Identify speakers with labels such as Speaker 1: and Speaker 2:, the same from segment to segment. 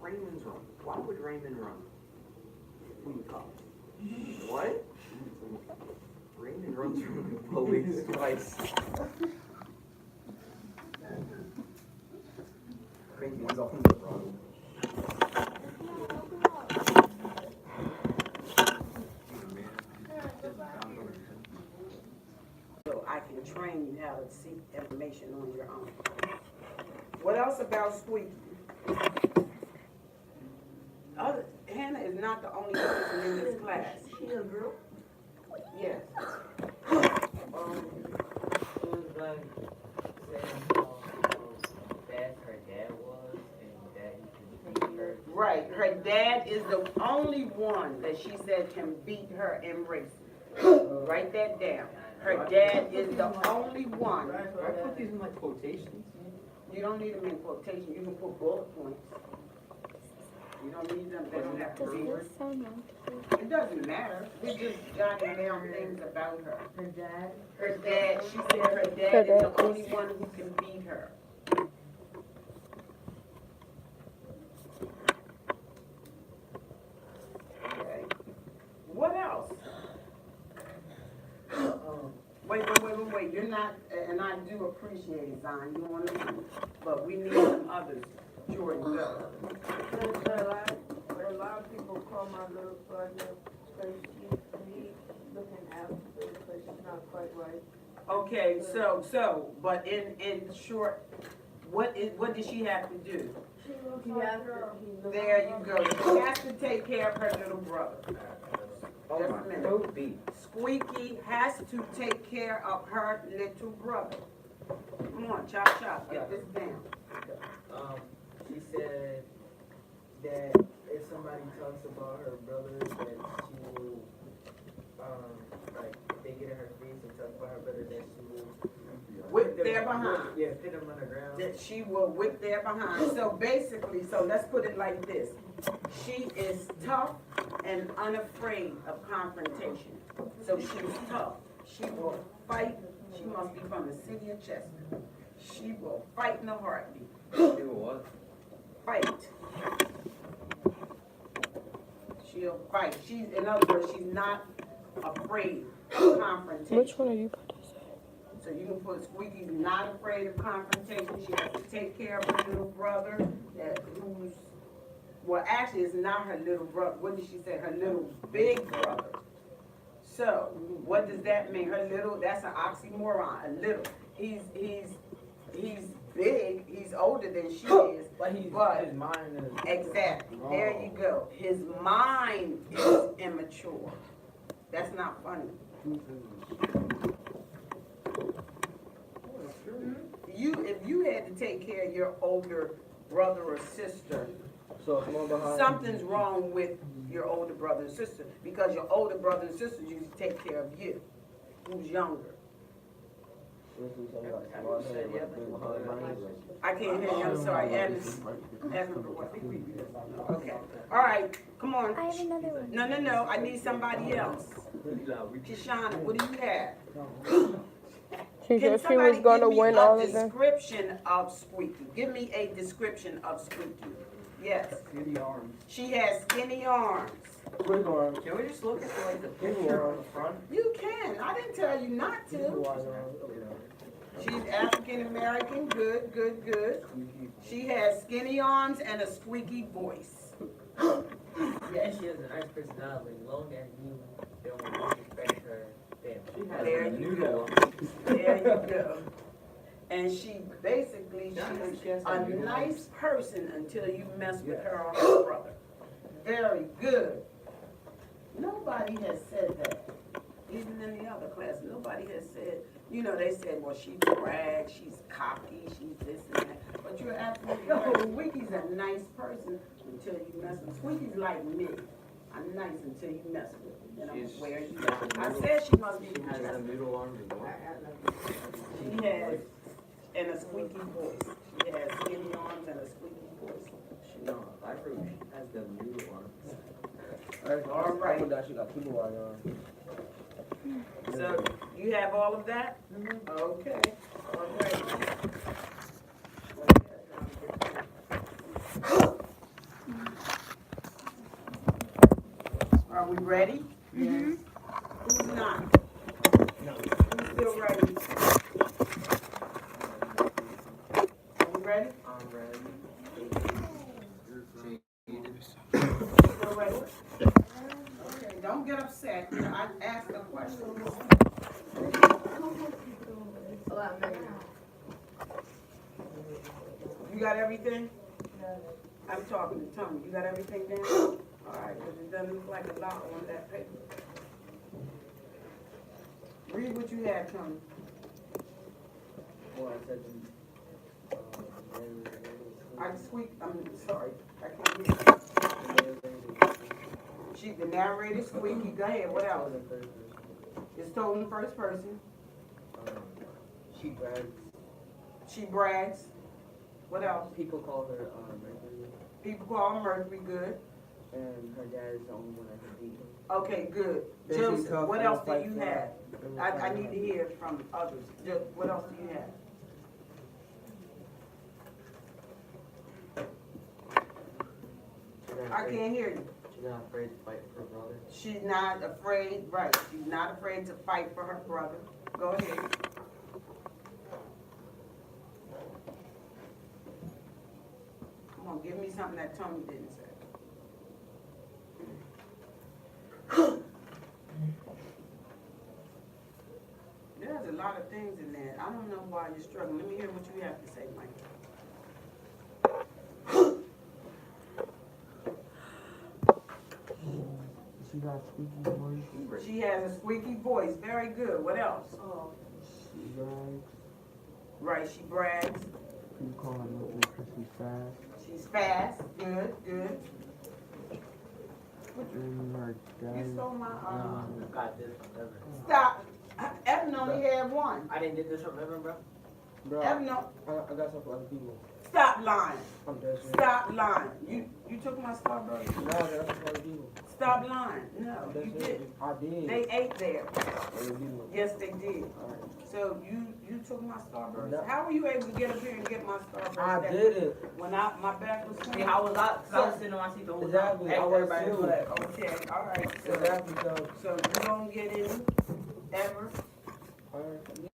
Speaker 1: Raymond's run. Why would Raymond run? What? Raymond runs from the police twice. Raymond's on the run.
Speaker 2: So I can train you how to seek information on your own. What else about Squeaky? Hannah is not the only person in this class.
Speaker 3: She a girl?
Speaker 2: Yes.
Speaker 3: She was like saying how bad her dad was and that he could beat her.
Speaker 2: Right. Her dad is the only one that she said can beat her in racing. Write that down. Her dad is the only one.
Speaker 1: I put these in like quotations.
Speaker 2: You don't need them in quotation. You can put bullet points. You don't need them. They don't have to be.
Speaker 4: Does this sound
Speaker 2: It doesn't matter. We're just jotting down things about her.
Speaker 3: Her dad?
Speaker 2: Her dad, she said her dad is the only one who can beat her. Okay. What else? Wait. You're not, and I do appreciate it, Zion. You want to do, but we need some others. Jordan, go.
Speaker 5: A lot of people call my little brother because he's looking after because she's not quite right.
Speaker 2: Okay, but in short, what did she have to do?
Speaker 5: She looks after her.
Speaker 2: There you go. She has to take care of her little brother.
Speaker 1: Oh
Speaker 2: Just
Speaker 1: my
Speaker 2: a minute.
Speaker 1: throat beat.
Speaker 2: Squeaky has to take care of her little brother. Come on, chop, get this down.
Speaker 3: She said that if somebody talks about her brother, that she will, like, if they get in her face and talk about her brother, that she will
Speaker 2: Whip their behind.
Speaker 3: Yeah, put them on the ground.
Speaker 2: That she will whip their behind. So basically, let's put it like this. She is tough and unafraid of confrontation. So she's tough. She will fight. She must be from the city of Chester. She will fight in a heartbeat.
Speaker 1: Do what?
Speaker 2: Fight. She'll fight. In other words, she's not afraid of confrontation.
Speaker 4: Which one are you about to say?
Speaker 2: So you can put Squeaky's not afraid of confrontation. She has to take care of her little brother, well, actually, it's not her little brother. What did she say? Her little big brother. So, what does that mean? Her little, that's an oxymoron. A little. He's big. He's older than she is.
Speaker 3: But his mind is...
Speaker 2: Exactly. There you go. His mind is immature. That's not funny. If you had to take care of your older brother or sister,
Speaker 3: So if I'm behind...
Speaker 2: something's wrong with your older brother and sister, because your older brother and sister usually take care of you, who's younger. I can't hear you, I'm sorry, Evans. Okay, all right, come on.
Speaker 4: I have another one.
Speaker 2: No, I need somebody else. Kishana, what do you have?
Speaker 4: She
Speaker 2: Can
Speaker 4: said she
Speaker 2: somebody
Speaker 4: was going to
Speaker 2: give me
Speaker 4: win
Speaker 2: a
Speaker 4: all of them.
Speaker 2: description of Squeaky? Give me a description of Squeaky. Yes.
Speaker 1: Skinny arms.
Speaker 2: She has skinny arms.
Speaker 3: Quick arm.
Speaker 1: Can we just look at like the picture on the front?
Speaker 2: You can. I didn't tell you not to. She's African American. Good. She has skinny arms and a squeaky voice.
Speaker 3: Yeah, she has a nice personality. Long as you don't disrespect her, then
Speaker 2: There you go. And she basically, she's a nice person until you mess with her or her brother. Very good. Nobody has said that. even in the other class, nobody has said, you know, they said, well, she brags, she's cocky, she's this and that. But you're absolutely right. Squeaky's a nice person until you mess with. Squeaky's like me. I'm nice until you mess with me. Then I'm
Speaker 1: She's-
Speaker 2: swear you.
Speaker 1: she's got the
Speaker 2: I
Speaker 1: noodle-
Speaker 2: said she must be.
Speaker 1: She has the noodle arms and what?
Speaker 2: She has, and a squeaky voice. She has skinny arms and a squeaky voice.
Speaker 1: No, I heard she has the noodle arms.
Speaker 2: All right.
Speaker 3: That she got people on.
Speaker 2: So, you have all of that? Okay, all right. Are we ready? Yes. Who's not?
Speaker 3: No.
Speaker 2: Who's still ready? Are we ready?
Speaker 1: I'm ready.
Speaker 2: Still ready? Okay, don't get upset. I asked a question. You got everything? I'm talking to Tony. You got everything down? All right, because it doesn't look like a lot on that paper. Read what you had, Tony.
Speaker 3: Well, I said,
Speaker 2: I'm sorry, I can't hear you. She, the narrator squeaky, go ahead, what else? It's told in the first person.
Speaker 3: She brags.
Speaker 2: She brags. What else?
Speaker 3: People call her Mercury,
Speaker 2: People call her Mercury, good.
Speaker 3: and her dad is the only one that can beat her.
Speaker 2: Okay, good.
Speaker 3: Then she
Speaker 2: Joseph,
Speaker 3: tough
Speaker 2: what
Speaker 3: and
Speaker 2: else do
Speaker 3: fight
Speaker 2: you
Speaker 3: for
Speaker 2: have?
Speaker 3: her.
Speaker 2: I need to hear from others. What else do you have? I can't hear you.
Speaker 3: She's not afraid to fight for her brother.
Speaker 2: She's not afraid, right, she's not afraid to fight for her brother. Go ahead. Come on, give me something that Tony didn't say. There's a lot of things in there. I don't know why you're struggling. Let me hear what you have to say, Mike.
Speaker 3: She got squeaky voice.
Speaker 2: She has a squeaky voice. Very good. What else?
Speaker 3: She brags.
Speaker 2: Right, she brags.
Speaker 3: You call her Mercury because she's fast.
Speaker 2: She's fast. Good, good.
Speaker 3: And her dad.
Speaker 2: You stole my,
Speaker 3: Got this from Evan.
Speaker 2: Stop. Evan only had one.
Speaker 3: I didn't get this from Evan, bro. Bro,
Speaker 2: Evan, no,
Speaker 3: I got some for other people.
Speaker 2: stop lying.
Speaker 3: I'm dead serious.
Speaker 2: Stop lying. You took my Starburst.
Speaker 3: No, I got some for other people.
Speaker 2: Stop lying. No,
Speaker 3: I'm dead
Speaker 2: you
Speaker 3: serious.
Speaker 2: didn't.
Speaker 3: I did.
Speaker 2: They ate there.
Speaker 3: Other people.
Speaker 2: Yes, they did.
Speaker 3: Alright.
Speaker 2: So you took my Starburst.
Speaker 3: No.
Speaker 2: How were you able to get up here and get my Starburst?
Speaker 3: I
Speaker 2: that-
Speaker 3: did it.
Speaker 2: When my back was
Speaker 6: See
Speaker 2: swinging?
Speaker 6: how was I? Cause I was sitting on my seat the whole time.
Speaker 3: Exactly. I was
Speaker 6: Everybody
Speaker 3: too.
Speaker 6: was
Speaker 2: Okay, all right. So,
Speaker 3: Exactly, so.
Speaker 2: you don't get any ever?
Speaker 3: Alright.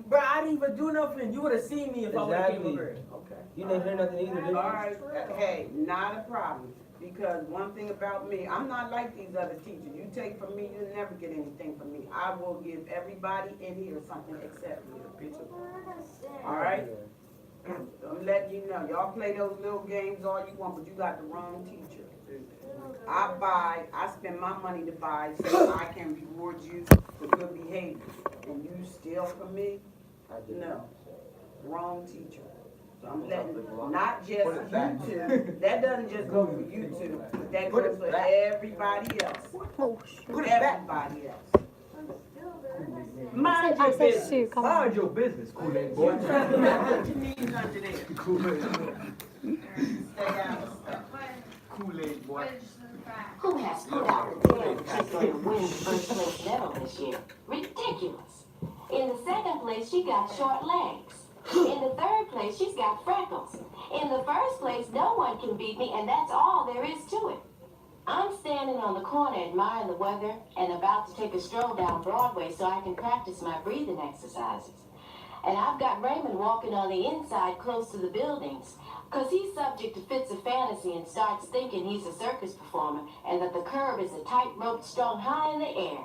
Speaker 6: Bro, I didn't even do nothing. You would have seen me if I would have came
Speaker 3: Exactly.
Speaker 6: up here.
Speaker 2: Okay.
Speaker 3: You didn't hear nothing either, did you?
Speaker 2: All right, hey, not a problem, because one thing about me, I'm not like these other teachers. You take from me, you'll never get anything from me. I will give everybody in here something except you. All right? I'm letting you know, y'all play those little games all you want, but you got the wrong teacher. I spend my money to buy so I can reward you for good behavior. And you steal from me?
Speaker 3: I did.
Speaker 2: No, wrong teacher. So I'm letting, not just you two, that doesn't just go for you two, but that goes for everybody else.
Speaker 4: Oh, shoot.
Speaker 2: Everybody else.
Speaker 6: Mind
Speaker 4: I
Speaker 6: your
Speaker 4: said
Speaker 6: business.
Speaker 4: shoot, come on.
Speaker 6: Mind your business, Kool-Aid boy.
Speaker 2: Put your knees under there. Stay out of stuff.
Speaker 6: Kool-Aid boy.
Speaker 7: Who has put out the bid she's going to win first place medal this year? Ridiculous. In the second place, she got short legs. In the third place, she's got freckles. In the first place, no one can beat me, and that's all there is to it. I'm standing on the corner admiring the weather and about to take a stroll down Broadway so I can practice my breathing exercises. And I've got Raymond walking on the inside close to the buildings, because he's subject to fits of fantasy and starts thinking he's a circus performer and that the curb is a tightrope strung high in the air.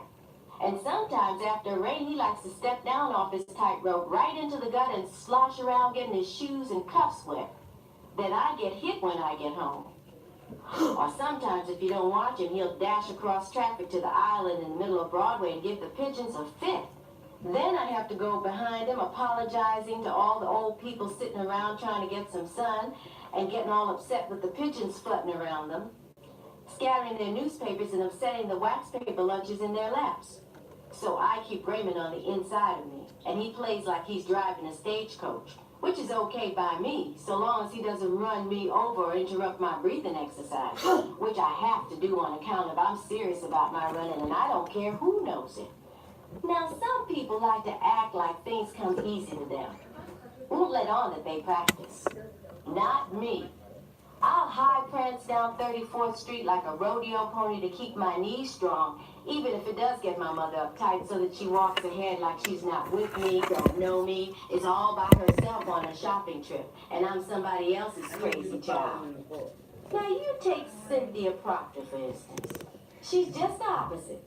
Speaker 7: And sometimes after rain, he likes to step down off his tightrope right into the gut and slosh around getting his shoes and cuffs wet. Then I get hit when I get home. Or sometimes if you don't watch him, he'll dash across traffic to the island in the middle of Broadway and give the pigeons a fit. Then I have to go behind him apologizing to all the old people sitting around trying to get some sun and getting all upset with the pigeons flutting around them, scattering their newspapers and upsetting the wax paper lunches in their laps. So I keep Raymond on the inside of me, and he plays like he's driving a stagecoach, which is okay by me, so long as he doesn't run me over or interrupt my breathing exercise, which I have to do on account of I'm serious about my running, and I don't care who knows it. Now, some people like to act like things come easy to them. Won't let on that they practice. Not me. I'll high prance down 34th Street like a rodeo pony to keep my knees strong, even if it does get my mother uptight so that she walks ahead like she's not with me, don't know me, is all by herself on a shopping trip, and I'm somebody else's crazy child. Now, you take Cynthia Proctor, for instance. She's just the opposite.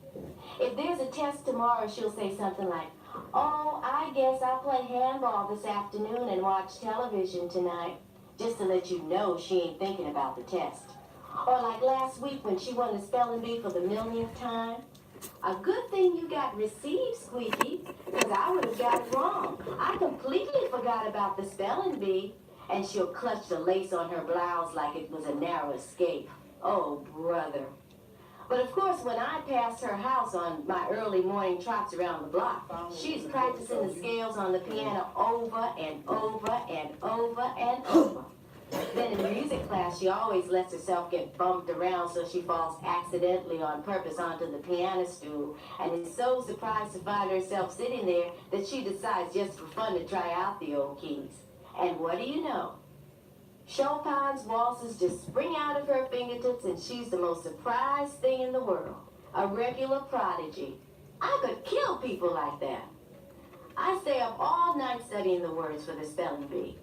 Speaker 7: If there's a test tomorrow, she'll say something like, "Oh, I guess I'll play handball this afternoon and watch television tonight," just to let you know she ain't thinking about the test. Or like last week when she won the spelling bee for the millionth time. A good thing you got received, Squeaky, because I would have got it wrong. I completely forgot about the spelling bee. And she'll clutch the lace on her blouse like it was a narrow escape. Oh, brother. But of course, when I pass her house on my early morning trots around the block, she's practicing the scales on the piano over and over and over and over. Then in music class, she always lets herself get bumped around so she falls accidentally on purpose onto the piano stool and is so surprised to find herself sitting there that she decides just for fun to try out the old keys. And what do you know? Chopin's waltzes just spring out of her fingertips and she's the most surprised thing in the world. A regular prodigy. I could kill people like that. I stay up all night studying the words for the spelling bee.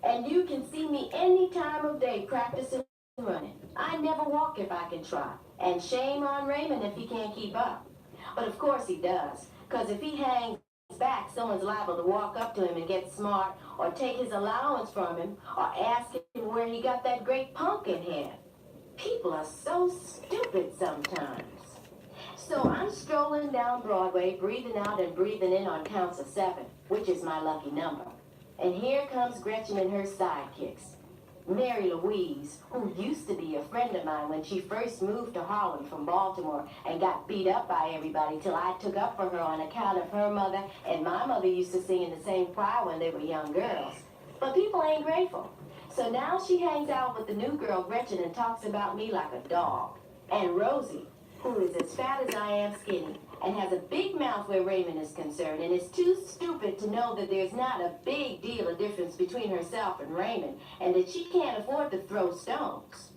Speaker 7: And you can see me any time of day practicing running. I never walk if I can try. And shame on Raymond if he can't keep up. But of course he does. Because if he hangs back, someone's liable to walk up to him and get smart or take his allowance from him or ask him where he got that great pumpkin head. People are so stupid sometimes. So I'm strolling down Broadway, breathing out and breathing in on counts of 7, which is my lucky number. And here comes Gretchen and her sidekicks. Mary Louise, who used to be a friend of mine when she first moved to Harlem from Baltimore and got beat up by everybody till I took up for her on account of her mother and my mother used to sing in the same choir when they were young girls. But people ain't grateful. So now she hangs out with the new girl Gretchen and talks about me like a dog. And Rosie, who is as fat as I am skinny and has a big mouth where Raymond is concerned and is too stupid to know that there's not a big deal of difference between herself and Raymond and that she can't afford to throw stones.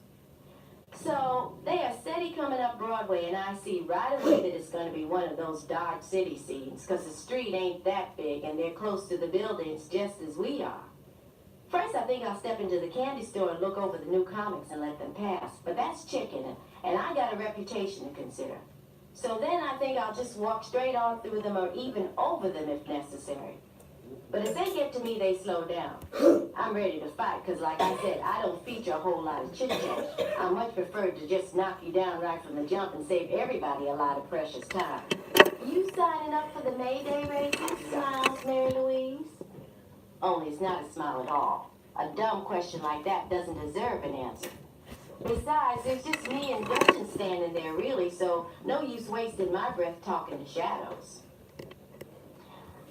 Speaker 7: So they are steady coming up Broadway and I see right away that it's going to be one of those Dodge City scenes because the street ain't that big and they're close to the buildings just as we are. First, I think I'll step into the candy store and look over the new comics and let them pass. But that's chicken, and I got a reputation to consider. So then I think I'll just walk straight on through them or even over them if necessary. But as they get to me, they slow down. I'm ready to fight, because like I said, I don't feature a whole lot of chit-chat. I much prefer to just knock you down right from the jump and save everybody a lot of precious time. You signing up for the Mayday races, smiles, Mary Louise? Only it's not a smile at all. A dumb question like that doesn't deserve an answer. Besides, there's just me and Gretchen standing there, really, so no use wasting my breath talking to shadows.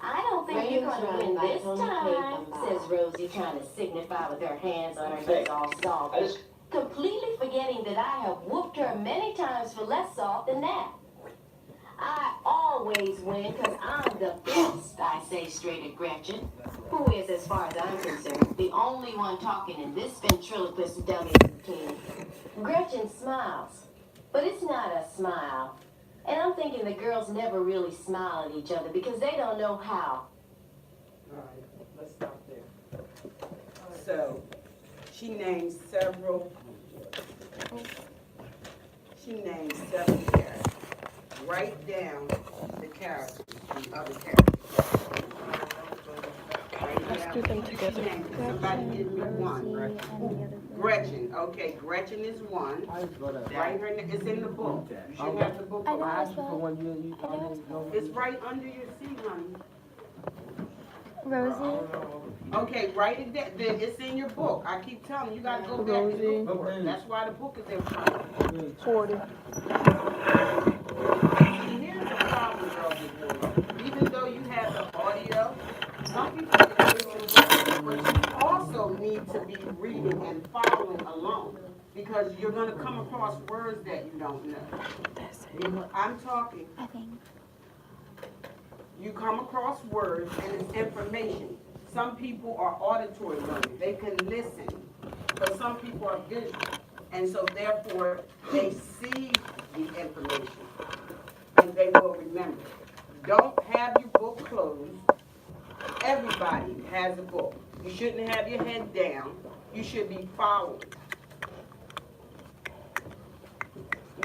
Speaker 7: I don't think you're going to win this time, says Rosie, trying to signify with her hands on her hips all salty, completely forgetting that I have whooped her many times for less salt than that. I always win because I'm the best, I say straight at Gretchen, who is, as far as I'm concerned, the only one talking in this ventriloquist dummy routine. Gretchen smiles, but it's not a smile. And I'm thinking the girls never really smile at each other because they don't know how.
Speaker 2: All right, let's stop there. So, she named several characters. Write down the characters, the other characters.
Speaker 4: Let's do them together.
Speaker 2: Somebody give me one.
Speaker 4: Rosie, and the other
Speaker 2: Gretchen, okay, Gretchen is one.
Speaker 6: I just wrote that.
Speaker 2: Write her name, it's in the book. You should have the book.
Speaker 4: I know.
Speaker 6: I asked you for one. You didn't know.
Speaker 2: It's right under your seat, honey.
Speaker 4: Rosie.
Speaker 2: Okay, write it down, then it's in your book. I keep telling you, you gotta go back to the book. That's why the book is in front of you.
Speaker 4: 40.
Speaker 2: Here's the problem, girls and boys. Even though you have the audio, some people can listen, but you also need to be reading and following along, because you're gonna come across words that you don't know. I'm talking.
Speaker 4: I think.
Speaker 2: You come across words and it's information. Some people are auditory learners, they can listen, but some people are visual. And so therefore, they see the information and they will remember. Don't have your book closed. Everybody has a book. You shouldn't have your head down. You should be following.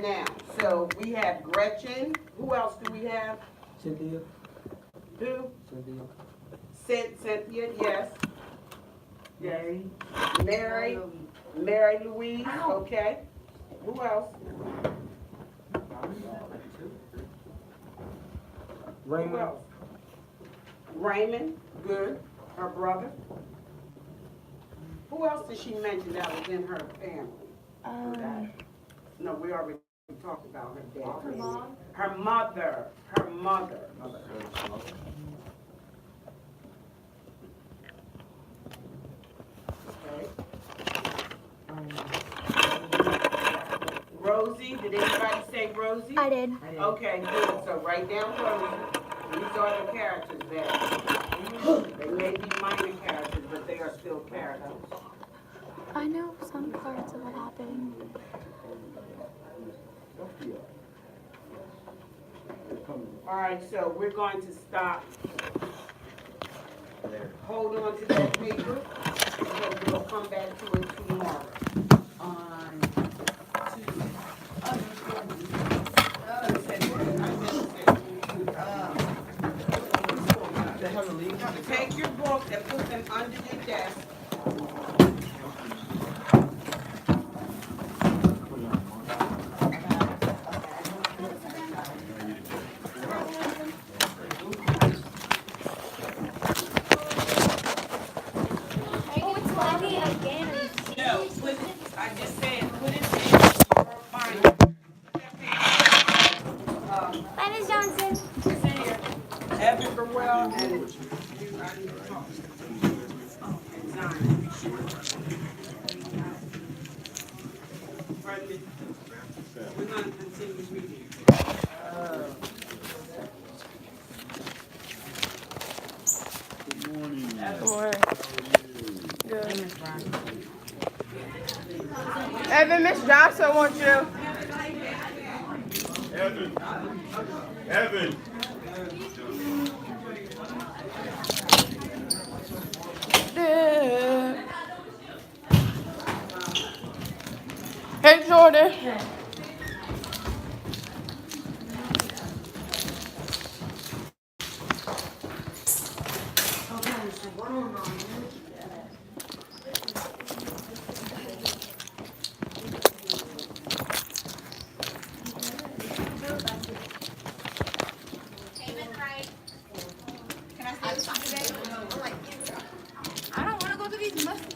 Speaker 2: Now, so we have Gretchen. Who else do we have?
Speaker 6: Cynthia.
Speaker 2: Who?
Speaker 6: Cynthia.
Speaker 2: Cynthia, yes.
Speaker 3: Mary.
Speaker 2: Mary Louise, okay. Who else? Who
Speaker 6: Raymond.
Speaker 2: else? Raymond, good, her brother. Who else did she mention that was in her family? No, we already talked about her dad.
Speaker 5: Her mom?
Speaker 2: Her mother, her mother. Okay. Rosie, did anybody say Rosie?
Speaker 4: I did.
Speaker 2: Okay, good, so write down Rosie. These are the characters that, they may be minor characters, but they are still characters.
Speaker 4: I know some parts of what happened.
Speaker 2: All right, so we're going to stop. Hold on to that paper, because we'll come back to it tomorrow. Take your books and put them under your desk. No, put it, I just said, put it in your binder.
Speaker 4: Hi, Ms. Johnson.
Speaker 2: It's in here. Evan Burwell and you, I need to talk. And Zion. Right, we're gonna continue reading.
Speaker 5: Evan, Miss Johnson wants you.
Speaker 8: Evan.
Speaker 5: Hey, Jordan.
Speaker 9: I don't want to go to these musty.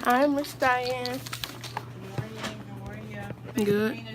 Speaker 9: Hi, Miss Diane.
Speaker 2: Good.
Speaker 9: Good.